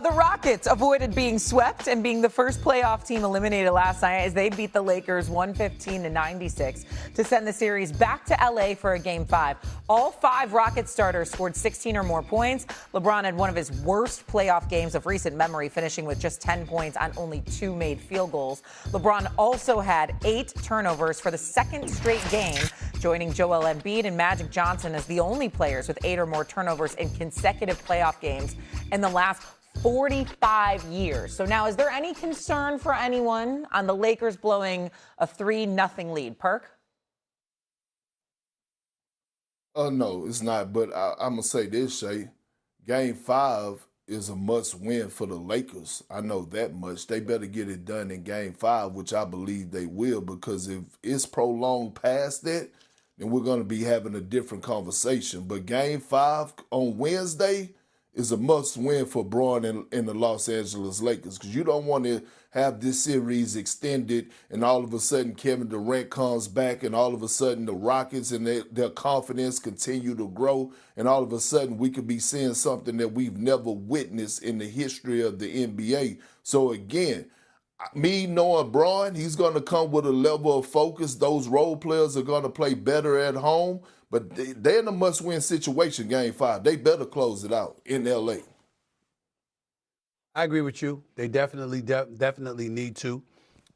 The Rockets avoided being swept and being the first playoff team eliminated last night as they beat the Lakers 115-96 to send the series back to LA for a Game 5. All 5 Rockets starters scored 16 or more points. LeBron had one of his worst playoff games of recent memory, finishing with just 10 points on only 2 made field goals. LeBron also had 8 turnovers for the second straight game, joining Joel Embiid and Magic Johnson as the only players with 8 or more turnovers in consecutive playoff games in the last 45 years. So now, is there any concern for anyone on the Lakers blowing a 3-0 lead? Perk? No, it's not. But I'm going to say this, Shay. Game 5 is a must-win for the Lakers. I know that much. They better get it done in Game 5, which I believe they will, because if it's prolonged past that, then we're going to be having a different conversation. But Game 5 on Wednesday is a must-win for Braun and the Los Angeles Lakers, because you don't want to have this series extended and all of a sudden Kevin Durant comes back and all of a sudden the Rockets and their confidence continue to grow, and all of a sudden we could be seeing something that we've never witnessed in the history of the NBA. So again, me knowing Braun, he's going to come with a level of focus. Those role players are going to play better at home. But they're in a must-win situation, Game 5. They better close it out in L.A. I agree with you. They definitely need to.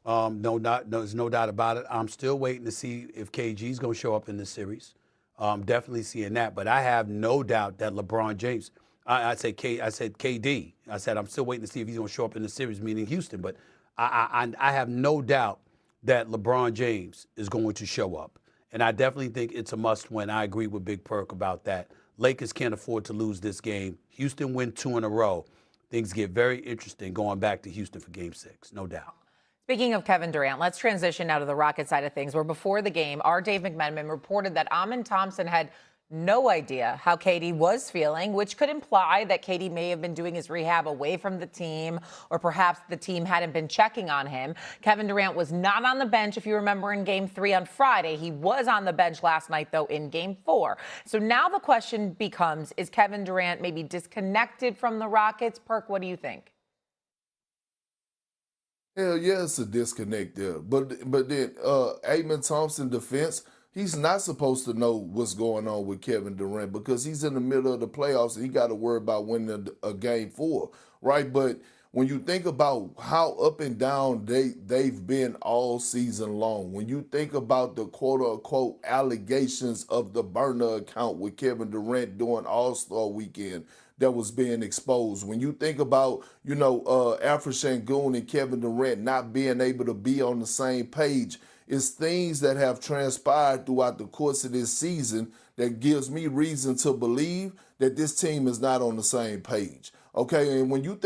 There's no doubt about it. I'm still waiting to see if KG's going to show up in this series. Definitely seeing that. But I have no doubt that LeBron James, I said KD. I said I'm still waiting to see if he's going to show up in the series, meaning Houston. But I have no doubt that LeBron James is going to show up. And I definitely think it's a must-win. I agree with Big Perk about that. Lakers can't afford to lose this game. Houston win 2 in a row. Things get very interesting going back to Houston for Game 6, no doubt. Speaking of Kevin Durant, let's transition now to the Rocket side of things, where before the game, our Dave McMenamin reported that Amin Thompson had no idea how KD was feeling, which could imply that KD may have been doing his rehab away from the team, or perhaps the team hadn't been checking on him. Kevin Durant was not on the bench, if you remember, in Game 3 on Friday. He was on the bench last night, though, in Game 4. So now the question becomes, is Kevin Durant maybe disconnected from the Rockets? Perk, what do you think? Hell yeah, it's a disconnect there. But then Amin Thompson defense, he's not supposed to know what's going on with Kevin Durant because he's in the middle of the playoffs and he got to worry about winning a Game 4, right? But when you think about how up and down they've been all season long, when you think about the quote-unquote allegations of the burner account with Kevin Durant during All-Star Weekend that was being exposed, when you think about, Alfred Sengun and Kevin Durant not being able to be on the same page, it's things that have transpired throughout the course of this season that gives me reason to believe that this team is not on the same page. Okay, and when you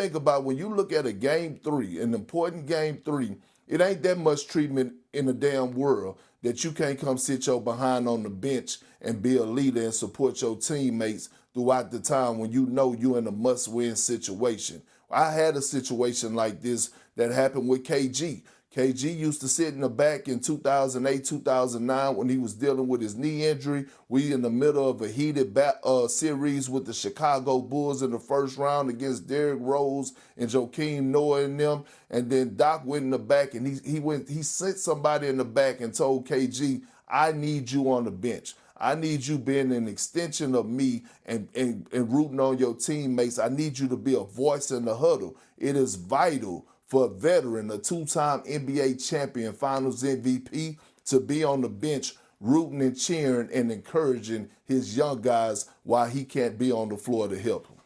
look at a Game 3, an important Game 3, it ain't that much treatment in the damn world that you can't come sit your behind on the bench and be a leader and support your teammates throughout the time when you know you're in a must-win situation. I had a situation like this that happened with KG. KG used to sit in the back in 2008, 2009 when he was dealing with his knee injury. We in the middle of a heated series with the Chicago Bulls in the first round against Derrick Rose and Joakim Noah and them. And then Doc went in the back and he sent somebody in the back and told KG, I need you on the bench. I need you being an extension of me and rooting on your teammates. I need you to be a voice in the huddle. It is vital for a veteran, a 2-time NBA champion, Finals MVP, to be on the bench rooting and cheering and encouraging his young guys while he can't be on the floor to help them.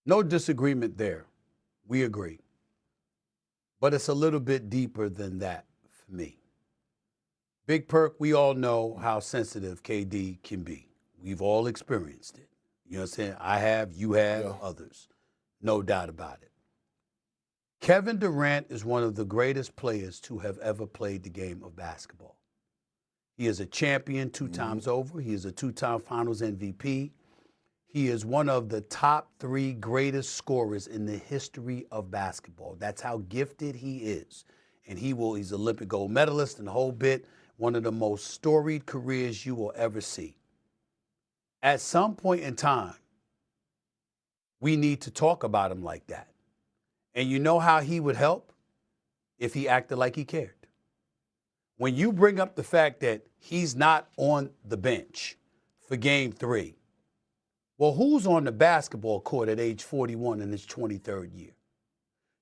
No disagreement there. We agree. But it's a little bit deeper than that for me. Big Perk, we all know how sensitive KD can be. We've all experienced it. You know what I'm saying? I have, you have, others. No doubt about it. Kevin Durant is one of the greatest players to have ever played the game of basketball. He is a champion 2 times over. He is a 2-time Finals MVP. He is one of the top 3 greatest scorers in the history of basketball. That's how gifted he is. And he's Olympic gold medalist and the whole bit. One of the most storied careers you will ever see. At some point in time, we need to talk about him like that. And you know how he would help? If he acted like he cared. When you bring up the fact that he's not on the bench for game 3, well, who's on the basketball court at age 41 in his 23rd year?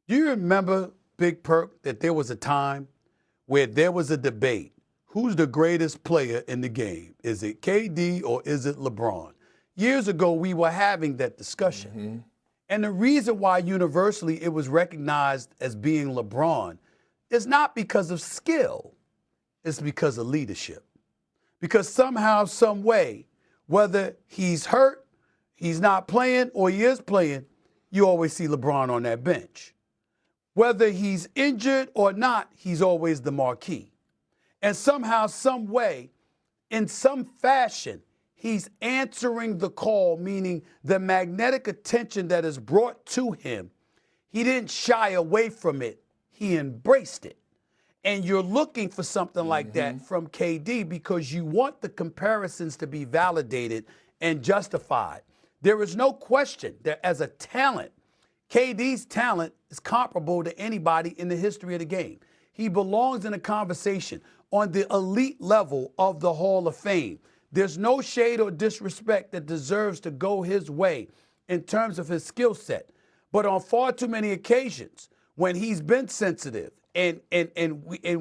Do you remember, Big Perk, that there was a time where there was a debate? Who's the greatest player in the game? Is it KD or is it LeBron? Years ago, we were having that discussion. Mm-hmm. And the reason why universally it was recognized as being LeBron is not because of skill. It's because of leadership. Because somehow, some way, whether he's hurt, he's not playing, or he is playing, you always see LeBron on that bench. Whether he's injured or not, he's always the marquee. And somehow, some way, in some fashion, he's answering the call, meaning the magnetic attention that is brought to him. He didn't shy away from it. He embraced it. And you're looking for something like that from KD because you want the comparisons to be validated and justified. There is no question that as a talent, KD's talent is comparable to anybody in the history of the game. He belongs in a conversation on the elite level of the Hall of Fame. There's no shade or disrespect that deserves to go his way in terms of his skill set. But on far too many occasions, when he's been sensitive and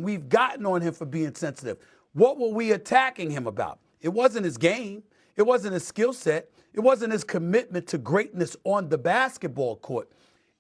we've gotten on him for being sensitive, what were we attacking him about? It wasn't his game. It wasn't his skill set. It wasn't his commitment to greatness on the basketball court.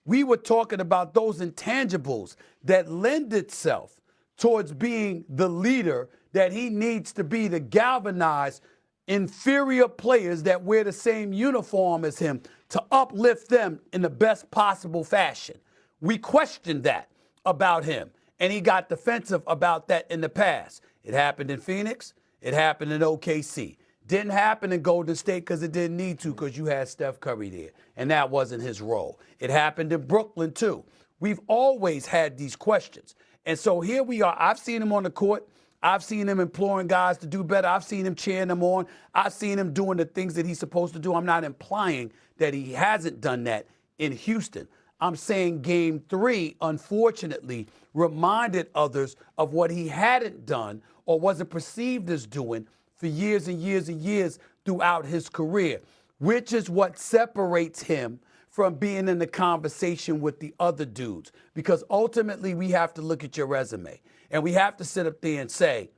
We were talking about those intangibles that lend itself towards being the leader that he needs to be to galvanize inferior players that wear the same uniform as him to uplift them in the best possible fashion. We questioned that about him, and he got defensive about that in the past. It happened in Phoenix. It happened in OKC. Didn't happen in Golden State because it didn't need to because you had Steph Curry there, and that wasn't his role. It happened in Brooklyn, too. We've always had these questions. And so here we are. I've seen him on the court. I've seen him imploring guys to do better. I've seen him cheering them on. I've seen him doing the things that he's supposed to do. I'm not implying that he hasn't done that in Houston. I'm saying game 3, unfortunately, reminded others of what he hadn't done or wasn't perceived as doing for years and years and years throughout his career, which is what separates him from being in the conversation with the other dudes. Because ultimately, we have to look at your resume. And we have to sit up there and say,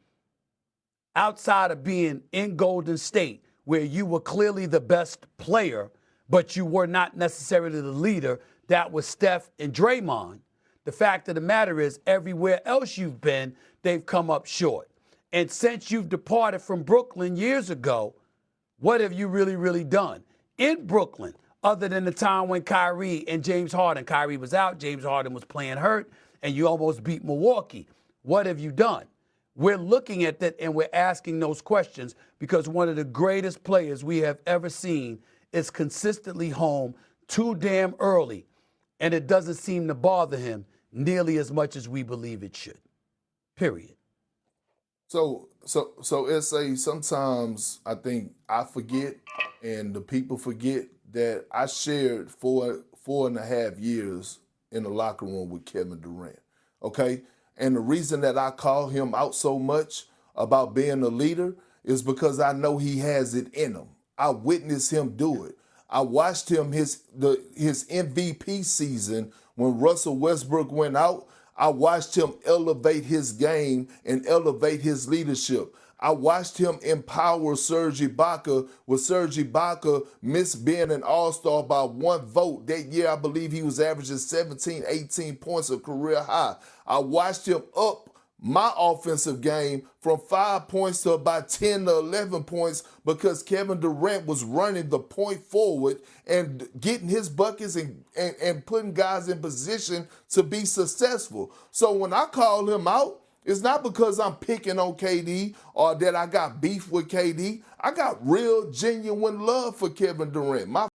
outside of being in Golden State, where you were clearly the best player, but you were not necessarily the leader, that was Steph and Draymond. The fact of the matter is, everywhere else you've been, they've come up short. And since you've departed from Brooklyn years ago, what have you really, really done in Brooklyn, other than the time when Kyrie and James Harden, Kyrie was out, James Harden was playing hurt, and you almost beat Milwaukee? What have you done? We're looking at that and we're asking those questions because one of the greatest players we have ever seen is consistently home too damn early, and it doesn't seem to bother him nearly as much as we believe it should. Period. So S.A., sometimes I think I forget and the people forget that I shared four and a half years in the locker room with Kevin Durant, okay? And the reason that I call him out so much about being a leader is because I know he has it in him. I witnessed him do it. I watched him his MVP season when Russell Westbrook went out. I watched him elevate his game and elevate his leadership. I watched him empower Serge Ibaka when Serge Ibaka missed being an all-star by 1 vote. That year, I believe he was averaging 17, 18 points, a career high. I watched him up my offensive game from 5 points to about 10 to 11 points because Kevin Durant was running the point forward and getting his buckets and putting guys in position to be successful. So when I call him out, it's not because I'm picking on KD or that I got beef with KD. I got real, genuine love for Kevin Durant. My